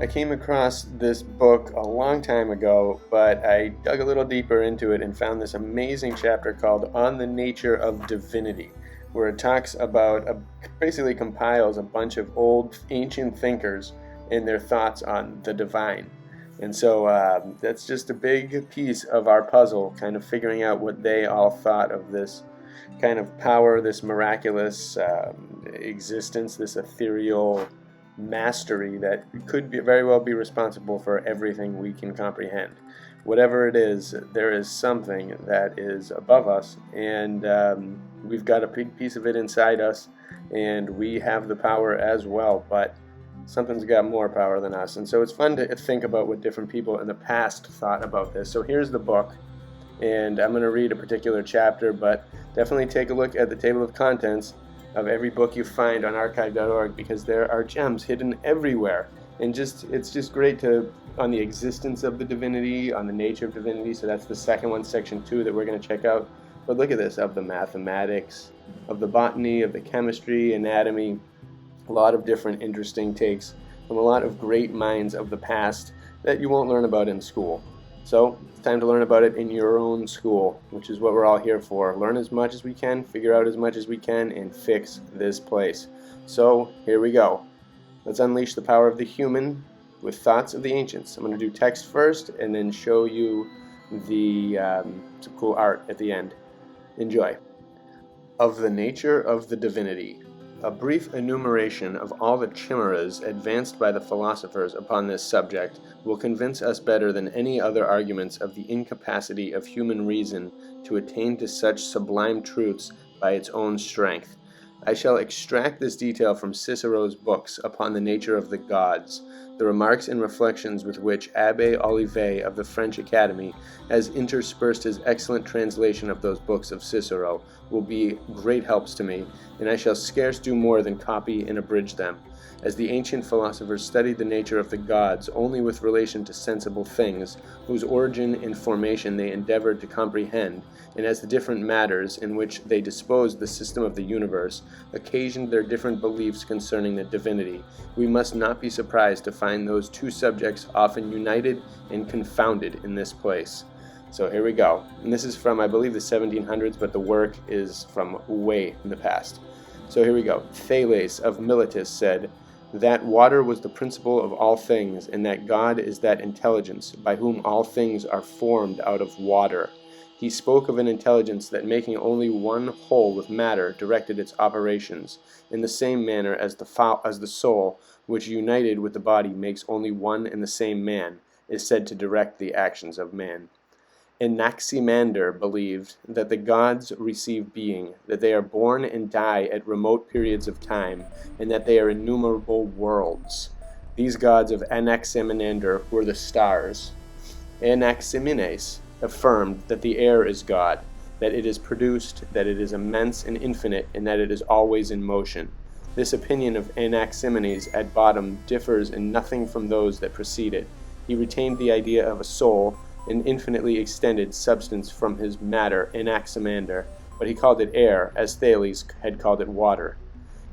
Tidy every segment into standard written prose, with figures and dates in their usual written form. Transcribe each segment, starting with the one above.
I came across this book a long time ago, but I dug a little deeper into it and found this amazing chapter called On the Nature of Divinity, where it talks about, basically compiles a bunch of old ancient thinkers and their thoughts on the divine. And so that's just a big piece of our puzzle, kind of figuring out what they all thought of this kind of power, this miraculous existence, this ethereal mastery that could very well be responsible for everything we can comprehend. Whatever it is, there is something that is above us, and we've got a big piece of it inside us, and we have the power as well, but something's got more power than us. And so it's fun to think about what different people in the past thought about this. So here's the book, and I'm going to read a particular chapter, but definitely take a look at the table of contents of every book you find on archive.org, because there are gems hidden everywhere. And it's just great on the existence of the divinity, on the nature of divinity. So that's the second one, section 2, that we're going to check out. But look at this, of the mathematics, of the botany, of the chemistry, anatomy, a lot of different interesting takes from a lot of great minds of the past that you won't learn about in school. So it's time to learn about it in your own school, which is what we're all here for. Learn as much as we can, figure out as much as we can, and fix this place. So here we go. Let's unleash the power of the human with thoughts of the ancients. I'm going to do text first and then show you some cool art at the end. Enjoy. Of the nature of the divinity. A brief enumeration of all the chimeras advanced by the philosophers upon this subject will convince us better than any other arguments of the incapacity of human reason to attain to such sublime truths by its own strength. I shall extract this detail from Cicero's books upon the nature of the gods. The remarks and reflections with which Abbé Olivet of the French Academy has interspersed his excellent translation of those books of Cicero will be great helps to me, and I shall scarce do more than copy and abridge them. As the ancient philosophers studied the nature of the gods only with relation to sensible things, whose origin and formation they endeavored to comprehend, and as the different matters in which they disposed the system of the universe occasioned their different beliefs concerning the divinity, we must not be surprised to find those two subjects often united and confounded in this place. So here we go. And this is from, I believe, the 1700s, but the work is from way in the past. So here we go. Thales of Miletus said that water was the principle of all things, and that God is that intelligence by whom all things are formed out of water. He spoke of an intelligence that, making only one whole with matter, directed its operations, in the same manner as the soul, which united with the body makes only one and the same man, is said to direct the actions of man. Anaximander believed that the gods receive being, that they are born and die at remote periods of time, and that they are innumerable worlds. These gods of Anaximander were the stars. Anaximenes affirmed that the air is God, that it is produced, that it is immense and infinite, and that it is always in motion. This opinion of Anaximenes at bottom differs in nothing from those that precede it. He retained the idea of a soul, an infinitely extended substance from his matter, Anaximander, but he called it air, as Thales had called it water.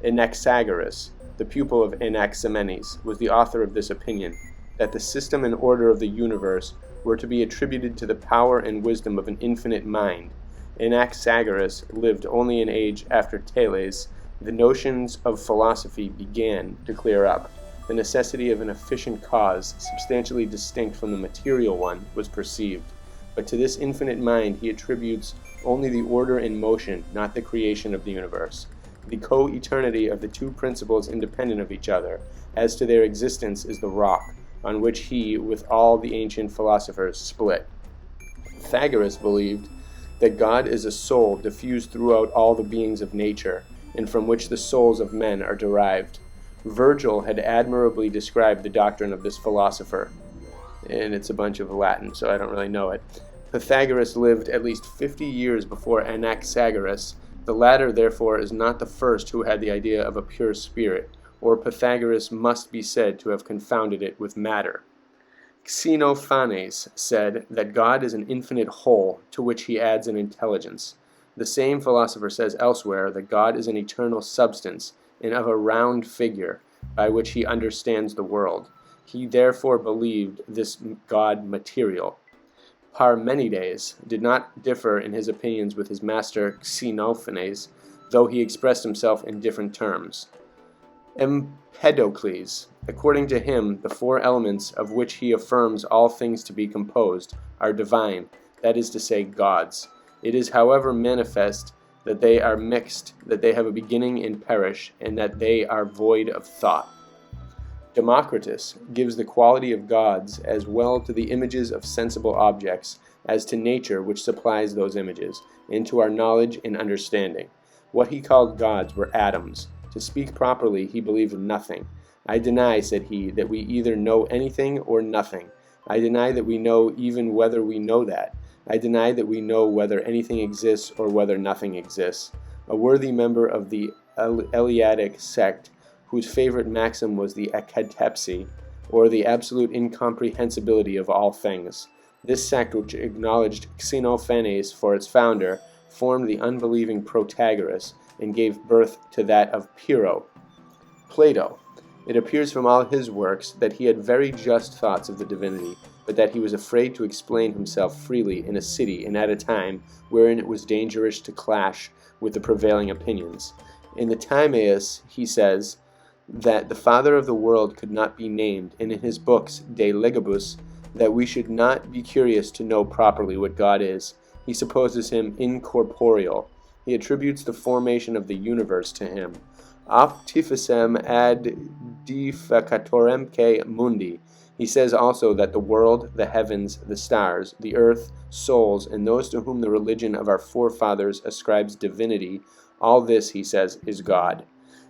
Anaxagoras, the pupil of Anaximenes, was the author of this opinion, that the system and order of the universe were to be attributed to the power and wisdom of an infinite mind. Anaxagoras lived only an age after Thales. The notions of philosophy began to clear up. The necessity of an efficient cause, substantially distinct from the material one, was perceived. But to this infinite mind he attributes only the order and motion, not the creation of the universe. The co-eternity of the two principles independent of each other, as to their existence, is the rock, on which he, with all the ancient philosophers, split. Pythagoras believed that God is a soul diffused throughout all the beings of nature, and from which the souls of men are derived. Virgil had admirably described the doctrine of this philosopher, and it's a bunch of Latin, so I don't really know it. Pythagoras lived at least 50 years before Anaxagoras. The latter, therefore, is not the first who had the idea of a pure spirit, or Pythagoras must be said to have confounded it with matter. Xenophanes said that God is an infinite whole, to which he adds an intelligence. The same philosopher says elsewhere that God is an eternal substance, and of a round figure, by which he understands the world. He therefore believed this God material. Parmenides did not differ in his opinions with his master Xenophanes, though he expressed himself in different terms. Empedocles, according to him, the four elements of which he affirms all things to be composed are divine, that is to say, gods. It is, however, manifest that they are mixed, that they have a beginning and perish, and that they are void of thought. Democritus gives the quality of gods as well to the images of sensible objects as to nature which supplies those images, and to our knowledge and understanding. What he called gods were atoms. To speak properly, he believed in nothing. I deny, said he, that we either know anything or nothing. I deny that we know even whether we know that. I deny that we know whether anything exists or whether nothing exists. A worthy member of the Eleatic sect, whose favorite maxim was the akatepsy, or the absolute incomprehensibility of all things. This sect, which acknowledged Xenophanes for its founder, formed the unbelieving Protagoras, and gave birth to that of Pyrrho. Plato. It appears from all his works that he had very just thoughts of the divinity, but that he was afraid to explain himself freely in a city and at a time wherein it was dangerous to clash with the prevailing opinions. In the Timaeus he says that the Father of the world could not be named, and in his books De Legibus that we should not be curious to know properly what God is. He supposes him incorporeal. He attributes the formation of the universe to him. Optificem ad defecatoremque mundi. He says also that the world, the heavens, the stars, the earth, souls, and those to whom the religion of our forefathers ascribes divinity, all this, he says, is God.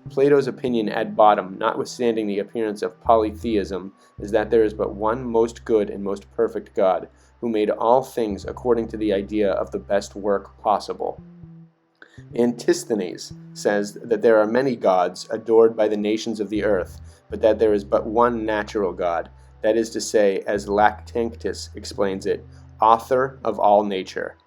Plato's opinion at bottom, notwithstanding the appearance of polytheism, is that there is but one most good and most perfect God, who made all things according to the idea of the best work possible. Antisthenes says that there are many gods adored by the nations of the earth, but that there is but one natural God, that is to say, as Lactantius explains it, author of all nature.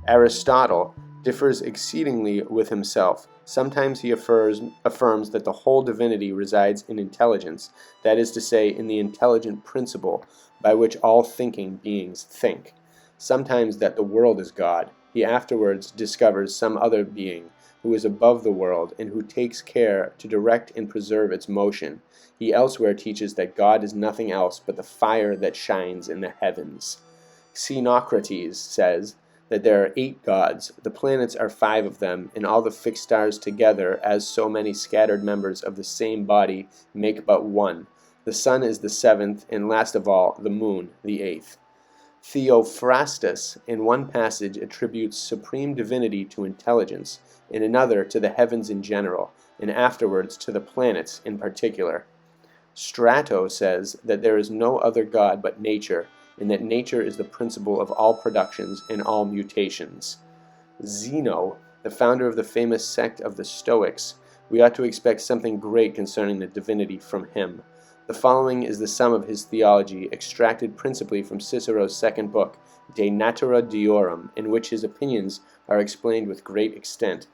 Aristotle differs exceedingly with himself. Sometimes he affirms that the whole divinity resides in intelligence, that is to say, in the intelligent principle by which all thinking beings think. Sometimes that the world is God. He afterwards discovers some other being who is above the world and who takes care to direct and preserve its motion. He elsewhere teaches that God is nothing else but the fire that shines in the heavens. Xenocrates says that there are 8 gods, the planets are 5 of them, and all the fixed stars together, as so many scattered members of the same body, make but one. The sun is the 7th, and last of all, the moon, the 8th. Theophrastus, in one passage, attributes supreme divinity to intelligence, in another to the heavens in general, and afterwards to the planets in particular. Strato says that there is no other God but nature, and that nature is the principle of all productions and all mutations. Zeno, the founder of the famous sect of the Stoics, we ought to expect something great concerning the divinity from him. The following is the sum of his theology, extracted principally from Cicero's second book, De Natura Deorum, in which his opinions are explained with great extent.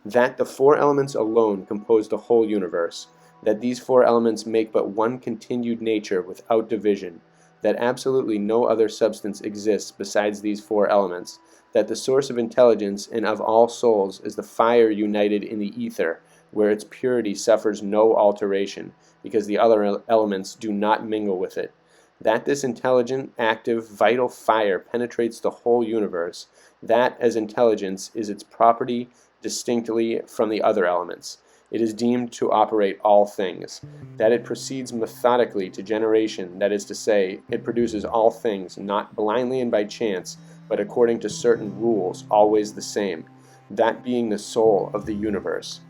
That the 4 elements alone compose the whole universe, that these 4 elements make but one continued nature without division, that absolutely no other substance exists besides these 4 elements, that the source of intelligence and of all souls is the fire united in the ether, where its purity suffers no alteration, because the other elements do not mingle with it, that this intelligent, active, vital fire penetrates the whole universe, that as intelligence is its property distinctly from the other elements. It is deemed to operate all things, that it proceeds methodically to generation, that is to say, it produces all things, not blindly and by chance, but according to certain rules, always the same, that being the soul of the universe.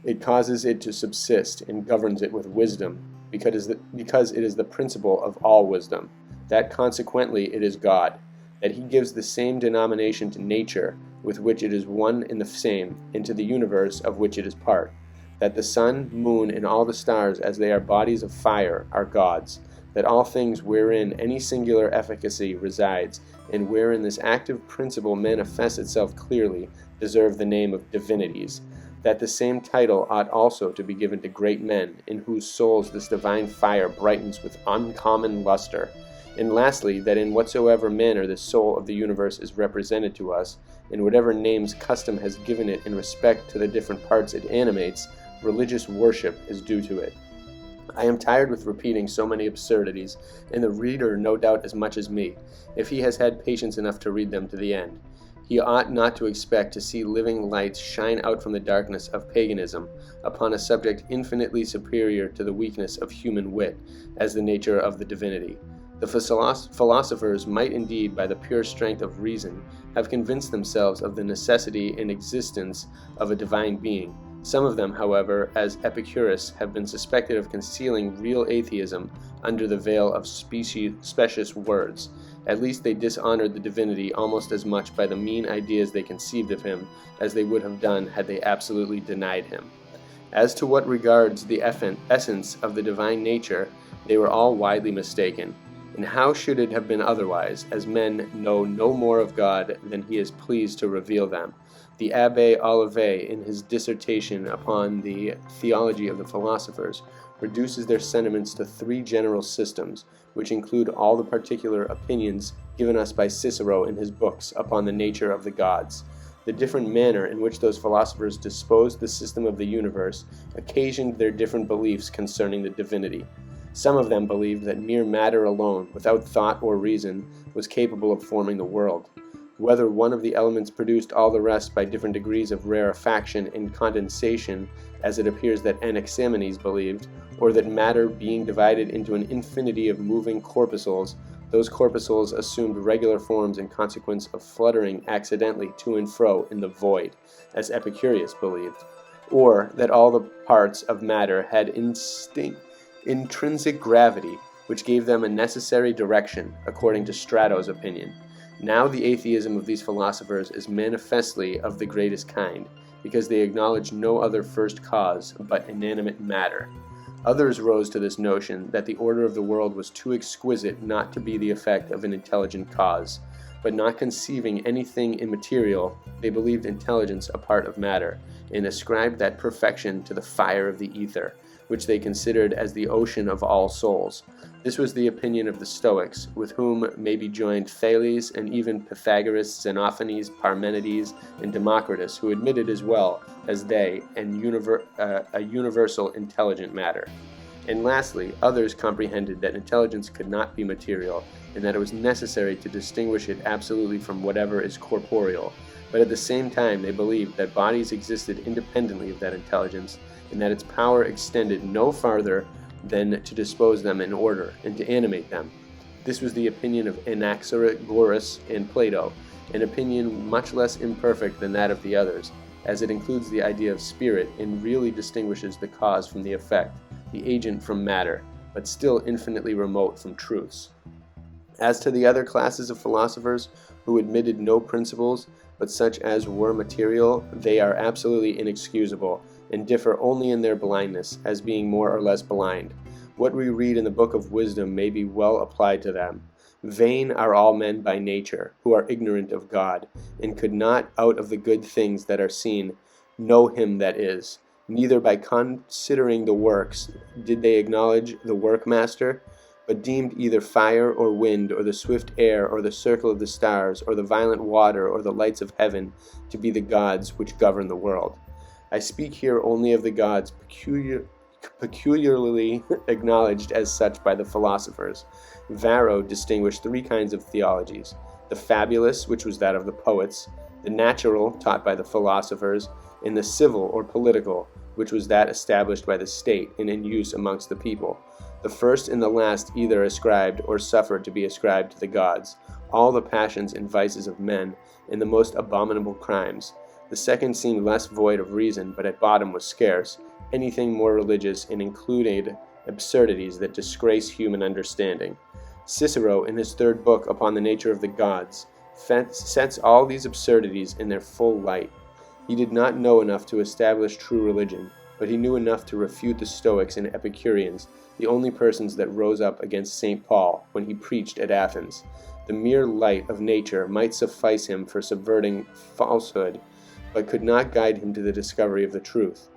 It causes it to subsist and governs it with wisdom, because it is the principle of all wisdom, that consequently it is God, that he gives the same denomination to nature, with which it is one and the same, and to the universe of which it is part, that the sun, moon, and all the stars, as they are bodies of fire, are gods, that all things wherein any singular efficacy resides, and wherein this active principle manifests itself clearly, deserve the name of divinities, that the same title ought also to be given to great men, in whose souls this divine fire brightens with uncommon luster. And lastly, that in whatsoever manner the soul of the universe is represented to us, in whatever names custom has given it in respect to the different parts it animates, religious worship is due to it. I am tired with repeating so many absurdities, and the reader no doubt as much as me, if he has had patience enough to read them to the end. He ought not to expect to see living lights shine out from the darkness of paganism upon a subject infinitely superior to the weakness of human wit, as the nature of the divinity. The philosophers might indeed, by the pure strength of reason, have convinced themselves of the necessity and existence of a divine being. Some of them, however, as Epicurus, have been suspected of concealing real atheism under the veil of specious words. At least they dishonored the divinity almost as much by the mean ideas they conceived of him as they would have done had they absolutely denied him. As to what regards the essence of the divine nature, they were all widely mistaken. And how should it have been otherwise, as men know no more of God than he is pleased to reveal them? The Abbé Olivet, in his dissertation upon the theology of the philosophers, reduces their sentiments to three general systems, which include all the particular opinions given us by Cicero in his books upon the nature of the gods. The different manner in which those philosophers disposed the system of the universe occasioned their different beliefs concerning the divinity. Some of them believed that mere matter alone, without thought or reason, was capable of forming the world. Whether one of the elements produced all the rest by different degrees of rarefaction and condensation, as it appears that Anaximenes believed, or that matter being divided into an infinity of moving corpuscles, those corpuscles assumed regular forms in consequence of fluttering accidentally to and fro in the void, as Epicurus believed, or that all the parts of matter had intrinsic gravity, which gave them a necessary direction, according to Strato's opinion. Now the atheism of these philosophers is manifestly of the greatest kind, because they acknowledge no other first cause but inanimate matter. Others rose to this notion that the order of the world was too exquisite not to be the effect of an intelligent cause, but not conceiving anything immaterial, they believed intelligence a part of matter, and ascribed that perfection to the fire of the ether, which they considered as the ocean of all souls. This was the opinion of the Stoics, with whom may be joined Thales and even Pythagoras, Xenophanes, Parmenides, and Democritus, who admitted as well as they a universal intelligent matter. And lastly, others comprehended that intelligence could not be material, and that it was necessary to distinguish it absolutely from whatever is corporeal. But at the same time, they believed that bodies existed independently of that intelligence, and that its power extended no farther than to dispose them in order and to animate them. This was the opinion of Anaxagoras and Plato, an opinion much less imperfect than that of the others, as it includes the idea of spirit and really distinguishes the cause from the effect, the agent from matter, but still infinitely remote from truths. As to the other classes of philosophers who admitted no principles but such as were material, they are absolutely inexcusable, and differ only in their blindness, as being more or less blind. What we read in the Book of Wisdom may be well applied to them. Vain are all men by nature, who are ignorant of God, and could not, out of the good things that are seen, know him that is. Neither by considering the works did they acknowledge the workmaster, but deemed either fire or wind, or the swift air, or the circle of the stars, or the violent water, or the lights of heaven, to be the gods which govern the world. I speak here only of the gods peculiarly acknowledged as such by the philosophers. Varro distinguished three kinds of theologies: the fabulous, which was that of the poets; the natural, taught by the philosophers; and the civil or political, which was that established by the state and in use amongst the people. The first and the last either ascribed or suffered to be ascribed to the gods all the passions and vices of men, and the most abominable crimes. The second seemed less void of reason, but at bottom was scarce anything more religious, and included absurdities that disgrace human understanding. Cicero, in his third book upon the nature of the gods, sets all these absurdities in their full light. He did not know enough to establish true religion, but he knew enough to refute the Stoics and Epicureans, the only persons that rose up against St. Paul when he preached at Athens. The mere light of nature might suffice him for subverting falsehood but could not guide him to the discovery of the truth.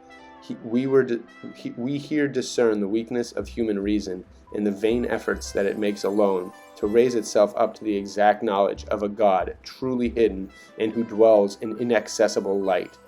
We here discern the weakness of human reason in the vain efforts that it makes alone to raise itself up to the exact knowledge of a God truly hidden and who dwells in inaccessible light.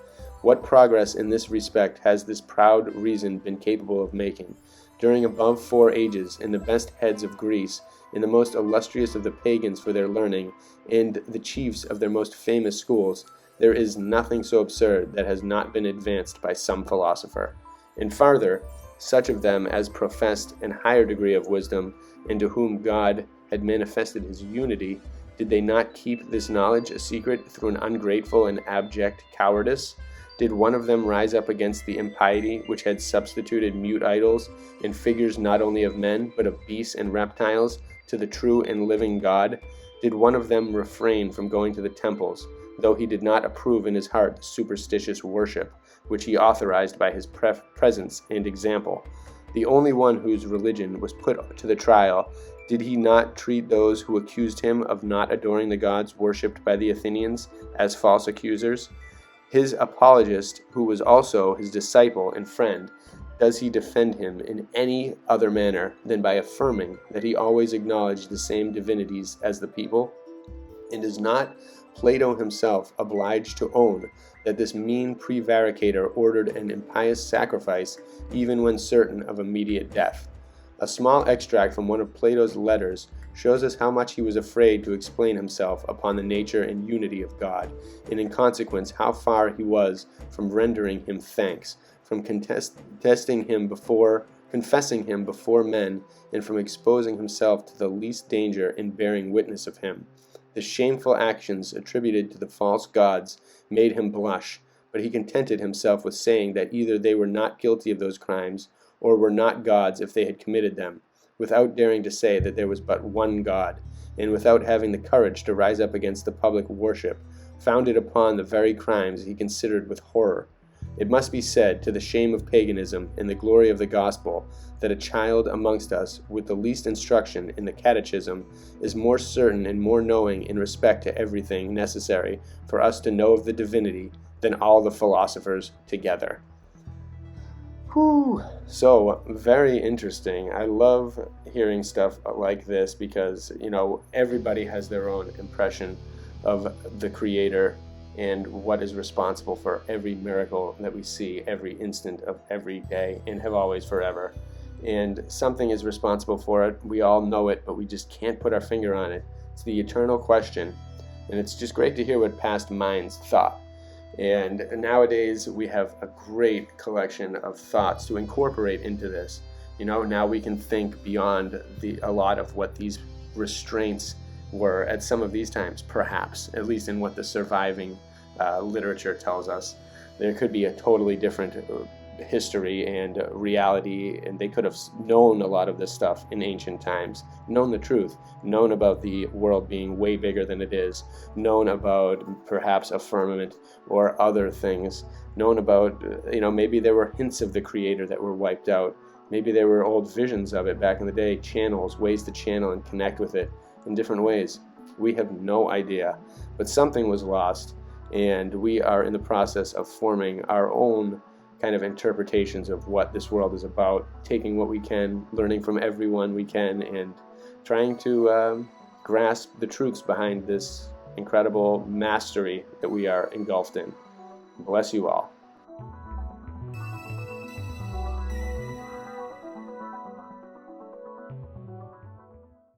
What progress in this respect has this proud reason been capable of making? During above 4 ages, in the best heads of Greece, in the most illustrious of the pagans for their learning, and the chiefs of their most famous schools, there is nothing so absurd that has not been advanced by some philosopher. And farther, such of them as professed an higher degree of wisdom, and to whom God had manifested his unity, did they not keep this knowledge a secret through an ungrateful and abject cowardice? Did one of them rise up against the impiety which had substituted mute idols and figures not only of men, but of beasts and reptiles, to the true and living God? Did one of them refrain from going to the temples, though he did not approve in his heart the superstitious worship, which he authorized by his presence and example? The only one whose religion was put to the trial, did he not treat those who accused him of not adoring the gods worshipped by the Athenians as false accusers? His apologist, who was also his disciple and friend, does he defend him in any other manner than by affirming that he always acknowledged the same divinities as the people? And is not Plato himself obliged to own that this mean prevaricator ordered an impious sacrifice even when certain of immediate death? A small extract from one of Plato's letters shows us how much he was afraid to explain himself upon the nature and unity of God, and in consequence how far he was from rendering him thanks, from confessing him before men, and from exposing himself to the least danger in bearing witness of him. The shameful actions attributed to the false gods made him blush, but he contented himself with saying that either they were not guilty of those crimes, or were not gods if they had committed them, without daring to say that there was but one God, and without having the courage to rise up against the public worship, founded upon the very crimes he considered with horror. It must be said, to the shame of paganism and the glory of the gospel, that a child amongst us with the least instruction in the catechism is more certain and more knowing in respect to everything necessary for us to know of the divinity than all the philosophers together. Whew. So, very interesting. I love hearing stuff like this because, everybody has their own impression of the Creator and what is responsible for every miracle that we see every instant of every day and have always forever. And something is responsible for it. We all know it, but we just can't put our finger on it. It's the eternal question. And it's just great to hear what past minds thought. And nowadays we have a great collection of thoughts to incorporate into this. Now we can think beyond a lot of what these restraints were at some of these times, perhaps, at least in what the surviving literature tells us. There could be a totally different history and reality, and they could have known a lot of this stuff in ancient times, known the truth, known about the world being way bigger than it is, known about perhaps a firmament or other things, known about, maybe there were hints of the Creator that were wiped out. Maybe there were old visions of it back in the day, channels, ways to channel and connect with it in different ways. We have no idea, but something was lost, and we are in the process of forming our own kind of interpretations of what this world is about, taking what we can, learning from everyone we can, and trying to grasp the truths behind this incredible mastery that we are engulfed in. Bless you all.